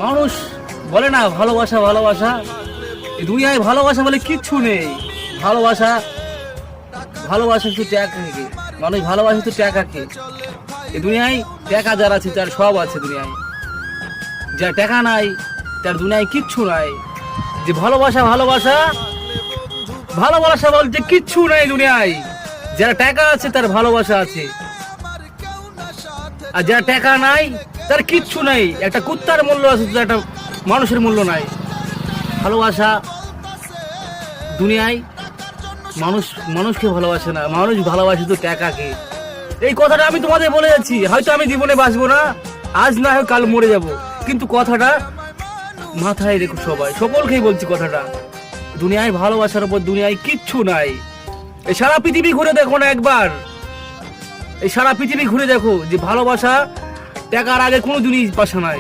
মানুষ বলে না ভালোবাসা ভালোবাসা, এই দুনিয়ায় ভালোবাসা বলে কিচ্ছু নেই। ভালোবাসা ভালোবাসা শুধু টাকাকে, মানুষ ভালোবাসা তো টাকাকে। এই দুনিয়ায় টাকা যার আছে তার সব আছে দুনিয়ায়, যার টাকা নাই তার দুনিয়ায় কিচ্ছু নাই। যে ভালোবাসা ভালোবাসা ভালোবাসা বলতে কিচ্ছু নাই দুনিয়ায়। যার টাকা আছে তার ভালোবাসা আছে, আর যার টাকা নাই তার কিচ্ছু নাই। একটা কুত্তার মূল্য আছে, একটা মানুষের মূল্য নাই। ভালোবাসা দুনিয়ায় মানুষ মানুষকে ভালোবাসে না, মানুষ ভালোবাসে তো টাকাকে। এই কথাটা আমি তোমাদের বলে যাচ্ছি, হয়তো আমি জীবনে বাঁচবো না, আজ না হয় কাল মরে যাব, কিন্তু কথাটা মাথায় রেখো সবাই, সকলকেই বলছি কথাটা। দুনিয়ায় ভালোবাসার উপর দুনিয়ায় কিচ্ছু নাই। এই সারা পৃথিবী ঘুরে দেখো না একবার, এই সারা পৃথিবী ঘুরে দেখো যে ভালোবাসা টাকার আগে কোনো দিনই পাশা নাই।